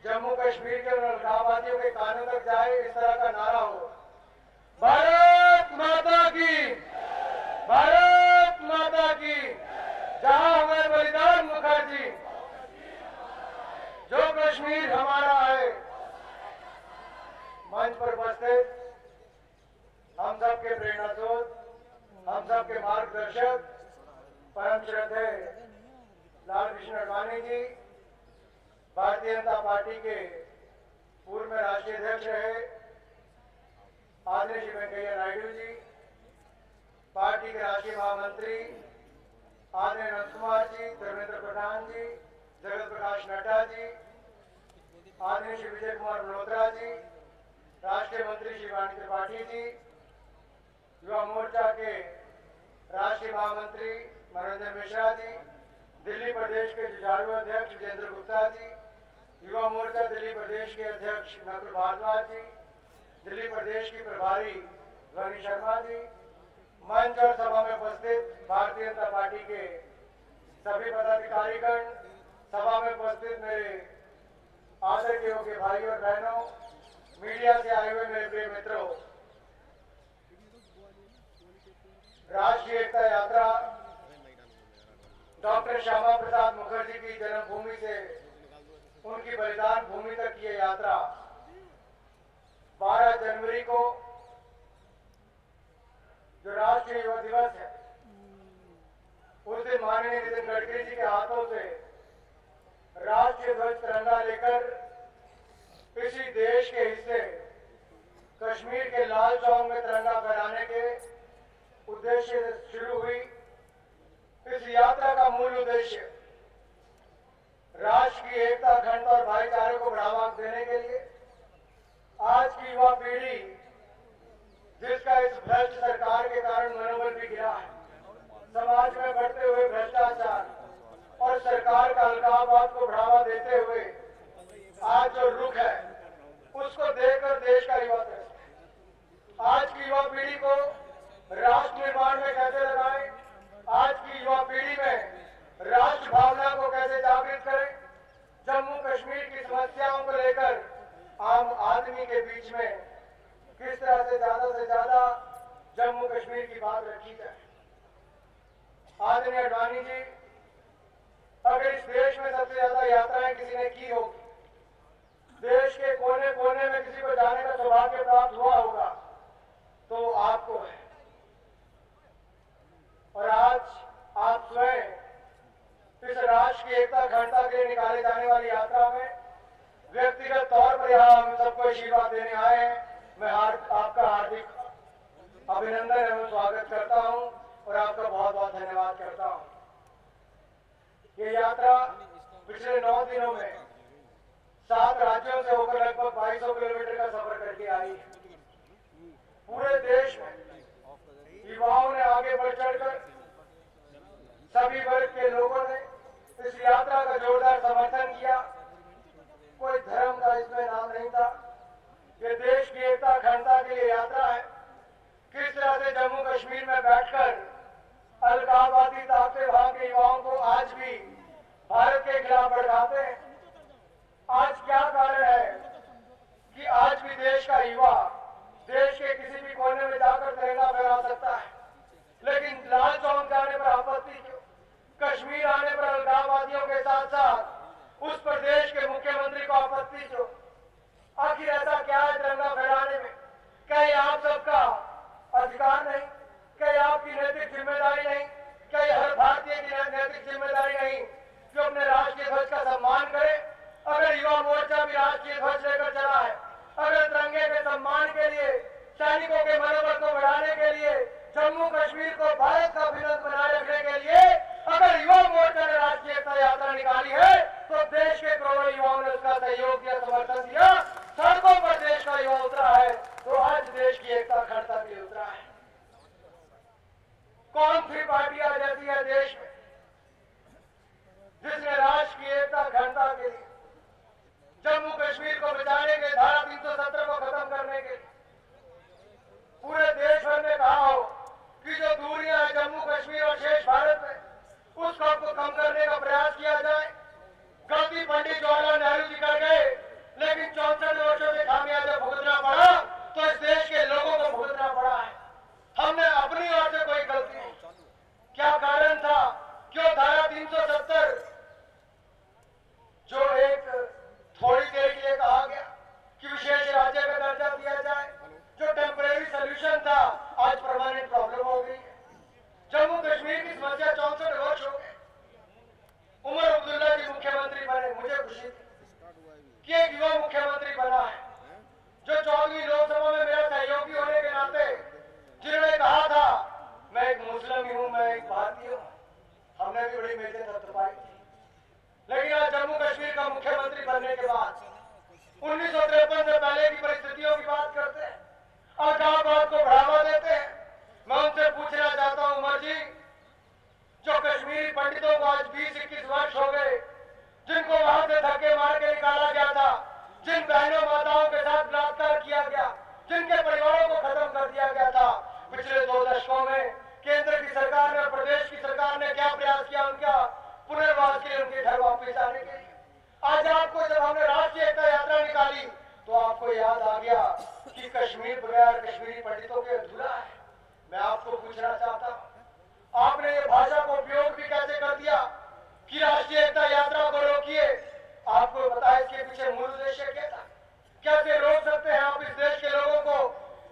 जम्मू कश्मीर के अलगाववादियों के कानों तक जाए, इस तरह का नारा हो, भारत माता की, भारत माता की, जहां हमारे बलिदान मुखर्जी, जो कश्मीर हमारा है। मंच पर उपस्थित हम सबके प्रेरणा स्रोत, हम सबके मार्गदर्शक, परम श्रद्धेय लालकृष्ण आडवाणी जी, भारतीय जनता पार्टी के पूर्व में राष्ट्रीय अध्यक्ष रहे आदरणीय श्री वेंकैया नायडू जी, पार्टी के राष्ट्रीय महामंत्री आदरणीय नंद कुमार जी, धर्मेंद्र प्रधान जी, जगत प्रकाश नड्डा जी, आदरणीय श्री विजय कुमार मल्होत्रा जी, राष्ट्रीय मंत्री श्री वाणी त्रिपाठी जी, युवा मोर्चा के राष्ट्रीय महामंत्री मनोरंजन मिश्रा जी, दिल्ली प्रदेश के जुझारू अध्यक्ष विजेंद्र गुप्ता जी, युवा मोर्चा दिल्ली प्रदेश के अध्यक्ष नकुल भारद्वाज जी, दिल्ली प्रदेश की प्रभारी ध्वनि शर्मा जी, मंच और सभा में उपस्थित भारतीय जनता पार्टी के सभी पदाधिकारीगण, सभा में उपस्थित मेरे आदर के योग्य भाई और बहनों, मीडिया से आए हुए मेरे प्रिय मित्रों, राष्ट्रीय एकता यात्रा डॉक्टर श्यामा प्रसाद मुखर्जी की जन्मभूमि से उनकी बलिदान भूमि तक की यात्रा 12 जनवरी को जो राष्ट्रीय युवा दिवस है, उस दिन माननीय नितिन गडकरी जी के हाथों से राष्ट्रीय ध्वज तिरंगा लेकर किसी देश के हिस्से कश्मीर के लाल चौक में तिरंगा फहराने के उद्देश्य से शुरू हुई। इस यात्रा का मूल उद्देश्य राष्ट्र की एकता, अखंडता और भाईचारे को बढ़ावा देने के लिए आज की युवा पीढ़ी, जिसका इस भ्रष्ट सरकार के कारण मनोबल भी गिरा है, समाज में बढ़ते हुए भ्रष्टाचार और सरकार का अलगाववाद को बढ़ावा देते हुए आज जो रुख है, उसको देखकर देश का युवा त्रस्त है। आज की युवा पीढ़ी को राष्ट्र निर्माण में कैसे लगाएं, आज की युवा पीढ़ी में राष्ट्र भावना को कैसे जागृत करें, जम्मू कश्मीर की समस्याओं को लेकर आम आदमी के बीच में किस तरह से ज्यादा जम्मू कश्मीर की बात रखी जाए। आदरणीय आडवाणी जी, अगर इस देश में सबसे ज्यादा यात्राएं किसी ने की होगी, देश के कोने कोने में किसी को जाने का सौभाग्य प्राप्त हुआ होगा, तो आपको है। और आज आप स्वयं इस राष्ट्र की एकता, अखंडता के लिए निकाले जाने वाली यात्रा में व्यक्तिगत तौर पर यहाँ हम सबको आशीर्वाद देने आए हैं। मैं आपका हार्दिक अभिनंदन एवं स्वागत करता हूँ और आपका बहुत बहुत धन्यवाद करता हूँ। ये यात्रा पिछले 9 दिनों में 7 राज्यों से होकर लगभग 2200 किलोमीटर का सफर करके आई है। पूरे देश में युवाओं ने आगे बढ़ चढ़कर, सभी वर्ग के लोगों ने इस यात्रा का जोरदार समर्थन किया। कोई धर्म का इसमें नाम नहीं था। ये देश की एकता, अखंडता के लिए यात्रा है। किस तरह से जम्मू कश्मीर में बैठकर अलगाववादी ताकतें वहां के युवाओं को आज भी भारत के खिलाफ भड़काते हैं। आज क्या कारण है कि आज भी देश का युवा देश के किसी भी कोने में जाकर तिरंगा फहरा सकता है, लेकिन लाल चौक जाने पर आपत्ति क्यों? कश्मीर आने पर अलगाववादियों के साथ साथ उस प्रदेश के मुख्यमंत्री को आपत्ति क्यों? आखिर ऐसा क्या है तिरंगा फहराने में? क्या ये आप सबका अधिकार नहीं? क्या ये आपकी नैतिक जिम्मेदारी नहीं? क्या ये हर भारतीय की नैतिक जिम्मेदारी नहीं जो अपने राष्ट्रीय ध्वज का सम्मान करे? अगर युवा मोर्चा भी राष्ट्रीय ध्वज लेकर चला है, अगर तिरंगे के सम्मान के लिए, सैनिकों के मनोबल को बढ़ाने के लिए, जम्मू कश्मीर को भारत का अभिन्न बनाए रखने के लिए अगर युवा मोर्चा ने राष्ट्रीय एकता यात्रा निकाली है, तो देश के करोड़ों युवाओं ने उसका सहयोग दिया, समर्थन दिया, सड़कों पर देश का युवा उतरा है, तो आज देश की एकता, अखंडता के लिए उतरा है। कौन सी पार्टियां जैसी है देश में जिसने राष्ट्र की एकता, अखंडता के लिए, जम्मू कश्मीर को बचाने के, धारा 370 को खत्म करने के लिए पूरे देश भर में कहा हो कि जो दूरियां हैं जम्मू कश्मीर और शेष भारत में, उसको कम करने का प्रयास किया जाए। गलती पंडित जवाहरलाल नेहरू जी कर गए कि एक युवा मुख्यमंत्री बना है जो 14वीं लोकसभा में मेरा सहयोगी होने के नाते जिन्होंने कहा था मैं एक मुस्लिम हूं, मैं एक भारतीय हूं, हमने भी बड़ी मेहनत थपथपाई थी। लेकिन आज जम्मू कश्मीर का मुख्यमंत्री बनने के बाद 1953 से पहले की परिस्थितियों की बात करते हैं और गांव-गांव को बढ़ावा देते हैं। मैं उनसे पूछना चाहता हूं, उमर जी, जो कश्मीरी पंडितों को आज 20-21 वर्ष हो गए, जिनको वहां से धक्के मार के निकाला गया था, जिन बहनों माताओं के साथ बलात्कार किया गया, जिनके परिवारों को खत्म कर दिया गया था, पिछले 2 दशकों में केंद्र की सरकार ने, प्रदेश की सरकार ने क्या प्रयास किया उनका पुनर्वास के लिए, उनके घर वापस आने के लिए। आज आपको जब हमने राष्ट्रीय एकता यात्रा निकाली तो आपको याद आ गया कि कश्मीर बगैर कश्मीरी पंडितों के अधूरा है। मैं आपको पूछना चाहता हूं, आपने ये भाषा को उपयोग भी कैसे कर दिया कि राष्ट्रीय एकता यात्रा को रोकिए? आपको पता है इसके पीछे मूल उद्देश्य क्या था? कैसे रोक सकते हैं आप इस देश के लोगों को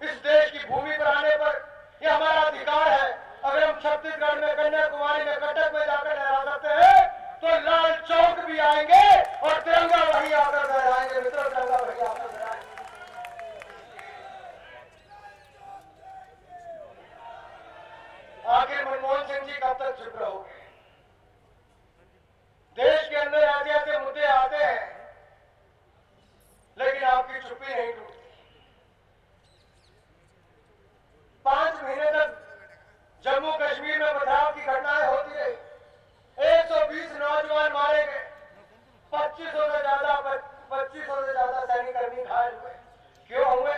इस देश की भूमि पर आने पर? यह हमारा अधिकार है। अगर हम छत्तीसगढ़ में, कन्याकुमारी में, कटक में जाकर लहरा सकते हैं तो लाल चौक भी आएंगे और तिरंगा वहीं आकर लहराएंगे। मित्रों, तिरंगा वहीं आकर लहराएंगे। आखिर मनमोहन सिंह जी कब तक चुप रहोगे? देश के अंदर ऐसे ऐसे मुद्दे आते हैं लेकिन आपकी चुप्पी नहीं टूटती। 5 महीने तक जम्मू कश्मीर में पथराव की घटनाएं होती रही, 120 नौजवान मारे गए, 2500 से ज्यादा सैनिककर्मी घायल हुए। क्यों हुए?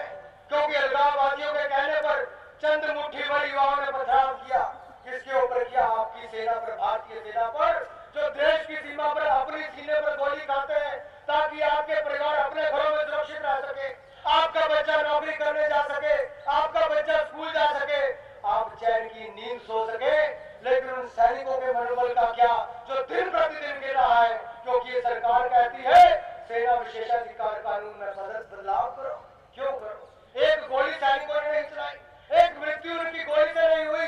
क्योंकि अलगाववादियों के कहने पर चंद मुट्ठी भर युवाओं ने पथराव किया। किसके ऊपर किया? आपकी सेना पर, भारतीय सेना पर, जो देश की सीमा पर अपनी सीने पर गोली खाते हैं ताकि आपके परिवार अपने घरों में सुरक्षित रह सके, आपका बच्चा नौकरी करने जा सके, आपका बच्चा स्कूल जा सके, आप चैन की नींद सो सके। लेकिन उन सैनिकों के मनोबल का क्या जो दिन प्रतिदिन गिर रहा है? क्योंकि ये सरकार कहती है सेना विशेषाधिकार कानून में बदलाव करो। क्यों करो? एक गोली सैनिकों ने नहीं चलाई, एक मृत्यु उनकी गोली से नहीं हुई,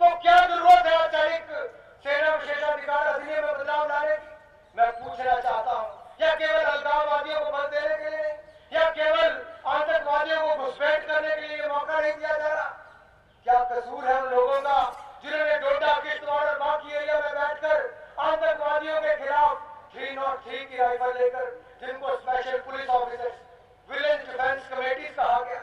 तो क्या जरूरत है औपचारिक सेना विशेषाधिकार अधिनियम में बदलाव लाने की? मैं पूछना चाहता हूं, या केवल अलगाववादियों को बल देने के लिए, या केवल आतंकवादियों को घुसपैठ करने के लिए मौका नहीं दिया जा रहा? क्या कसूर है उन लोगों का जिन्होंने डोडा, किश्तवाड़ और बाकी एरिया में बैठकर आतंकवादियों के खिलाफ 303 की राइफल लेकर, जिनको special police officers, village defence committees कहा गया,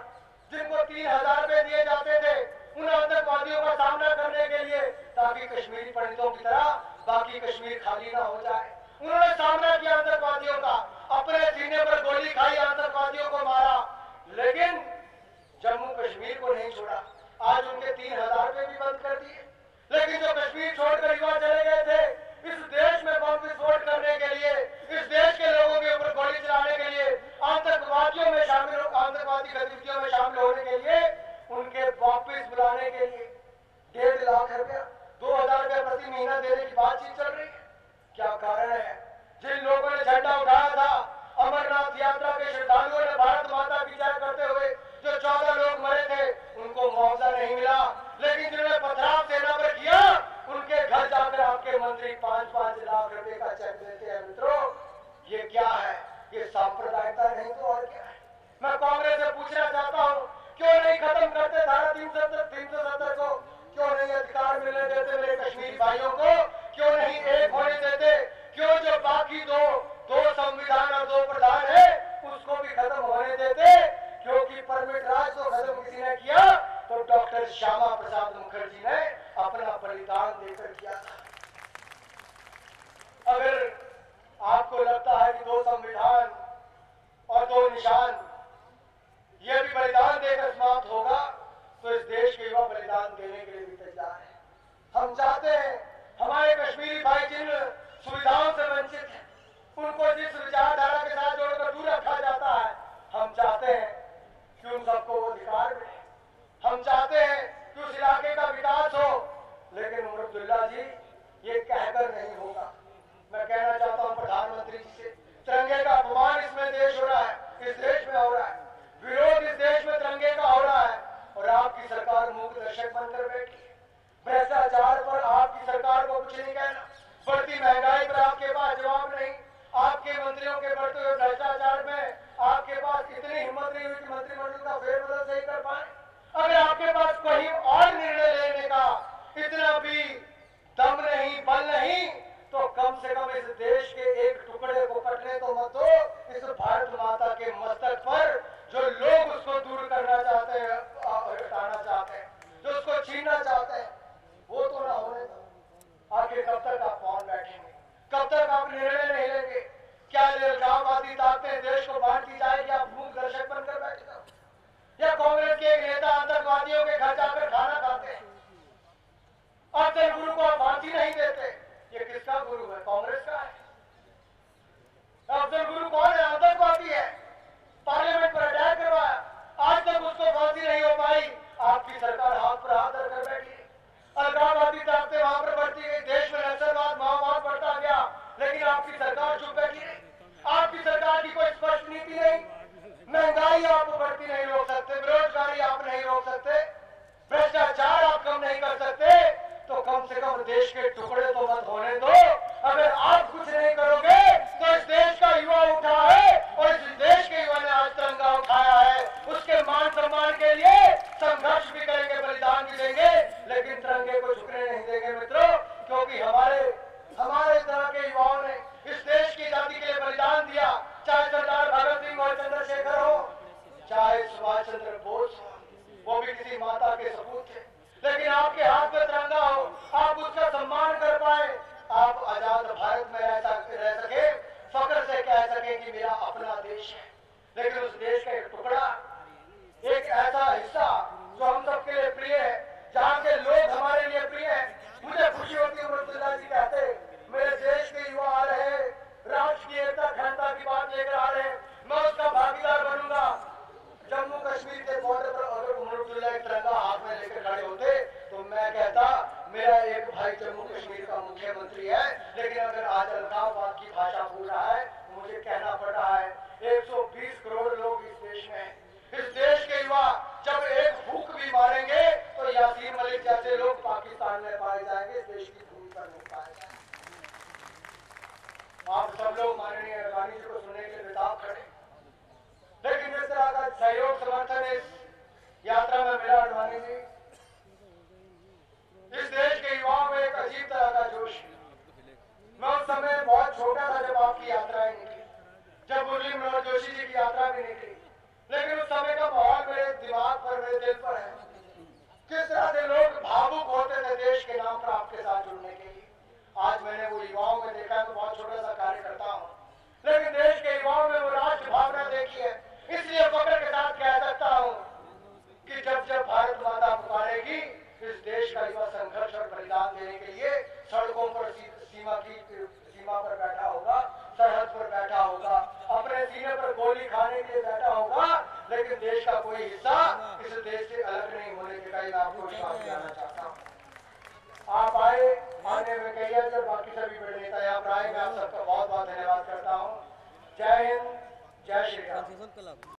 जिनको 3000 रुपए दिए जाते थे उन आतंकवादियों का सामना करने के लिए ताकि कश्मीरी पंडितों की तरह बाकी कश्मीर खाली ना हो जाए, उन्होंने सामना किया आतंकवादियों का, अपने सीने पर गोली खाई, आतंकवादियों को मारा, लेकिन जम्मू कश्मीर को नहीं छोड़ा। आज उनके 3000 रुपए भी बंद कर दिए। लेकिन जो कश्मीर छोड़कर युवा चले गए थे इस देश में बम विस्फोट करने के लिए, इस देश के लोगों के ऊपर गोली चलाने के लिए, आतंकवादी गतिविधियों में शामिल होने के लिए, उनके वापस बुलाने के लिए 1.5 लाख रुपया, 2000 रुपया प्रति महीना देने की बातचीत चल रही है। क्या कारण है? जिन लोगों ने झंडा उठाया था, अमरनाथ यात्रा के श्रद्धालुओं ने भारत माता की जय करते हुए जो 14 लोग मरे थे, उनको मुआवजा नहीं मिला। लेकिन जिन्होंने पथराव सेना पर किया, उनके घर जाकर आपके मंत्री 5-5 लाख रुपए का चेक देते हैं। मित्रों, ये क्या है? ये सांप्रदायिकता नहीं तो और क्या है? मैं कांग्रेस से पूछना चाहता हूं, क्यों नहीं खत्म करते धारा 370 को? क्यों नहीं अधिकार मिलने देते मेरे कश्मीरी भाइयों को? क्यों नहीं एक होने देते? क्यों जो बाकी दो संविधान और 2 प्रधान है उसको भी खत्म होने देते? क्योंकि परमिट राज को खत्म किसी ने किया तो डॉक्टर श्यामा प्रसाद मुखर्जी ने अपना बलिदान देकर किया था। अगर आपको लगता है कि 2 संविधान और 2 निशान ये भी बलिदान देकर समाप्त होगा, तो इस देश के युवा बलिदान देने के लिए भी तैयार है। हम चाहते हैं हमारे कश्मीरी भाई जिन सुविधाओं से वंचित हैं, उनको जिस विचारधारा के साथ जोड़कर दूर रखा जाता है, हम चाहते हैं कि उन सबको वो अधिकार मिले। हम चाहते हैं कि उस इलाके का विकास हो। लेकिन उमर अब्दुल्ला जी, ये कहकर नहीं होगा। मैं कहना चाहता हूं प्रधानमंत्री जी से, तिरंगे का अपमान इसमें देश हो रहा है, इस देश में हो रहा है, विरोध इस देश में तिरंगे का हो रहा है, और आपकी सरकार मूक दर्शक बनकर बैठी है। भ्रष्टाचार पर आपकी सरकार को कुछ नहीं कहना, बढ़ती महंगाई पर आपके पास जवाब नहीं, आपके मंत्रियों के हमारा देश है, लेकिन उस देश का एक टुकड़ा, एक ऐसा हिस्सा जो हम सबके लिए प्रिय है, जहाँ के लोग हमारे लिए प्रिय है। मुझे खुशी होती है अमरुद्दुल्लाह जी कहते मेरे देश के युवा आ रहे, राष्ट्र की एकता अखंडता की बात लेकर आ रहे, मैं उसका भागीदार बनूंगा। जम्मू कश्मीर के बॉर्डर पर अगर अमरुद्दुल्लाह एक तिरंगा हाथ में लेकर खड़े होते तो मैं कहता मेरा एक भाई जम्मू कश्मीर का मुख्यमंत्री है, लेकिन अगर आज अलगाववाद की भाषा बोल रहा है, मुझे कहना पड़ रहा है 120 करोड़ लोग इस देश में हैं। इस देश के युवा जब एक फूंक भी मारेंगे तो यासीन मलिक जैसे लोग पाकिस्तान में पाए जाएंगे, इस देश की भूमि पर नहीं पाए जाएंगे। आप सब लोग माननीय अडवाणी जी को सुनने के लिए बेताब खड़े, लेकिन जिस तरह का सहयोग समर्थन इस यात्रा में मिला अडवाणी जी, इस देश के युवाओं में एक अजीब तरह का जोश है। मैं उस समय बहुत छोटा था जब आपकी यात्राएं निकली, जब मुरली मनोहर जोशी जी की यात्रा भी निकली, लेकिन उस समय का माहौल मेरे दिमाग पर, मेरे दिल पर है। किस तरह से लोग भावुक होते थे देश के नाम पर आपके साथ जुड़ने के लिए। आज मैंने वो युवाओं में देखा है, तो बहुत छोटा सा कार्य करता हूँ, लेकिन देश के युवाओं में वो राष्ट्र भावना देखी है। इसलिए फक्र के साथ कह सकता हूँ कि जब जब भारत माता पुकारेगी, इस देश का युवा संघर्ष और बलिदान देने के लिए सड़कों पर सीमा पर बैठा होगा, सरहद पर बैठा होगा, अपने सीने पर गोली खाने के लिए बैठा होगा, लेकिन देश का कोई हिस्सा इस देश से अलग नहीं होने के लिए मैं आपको विश्वास दिलाना चाहता हूँ। आप आए, आने में कहिए और बाकी सभी बड़े नेता यहाँ पर आए, मैं आप सबका बहुत बहुत धन्यवाद करता हूँ। जय हिंद, जय श्री राम।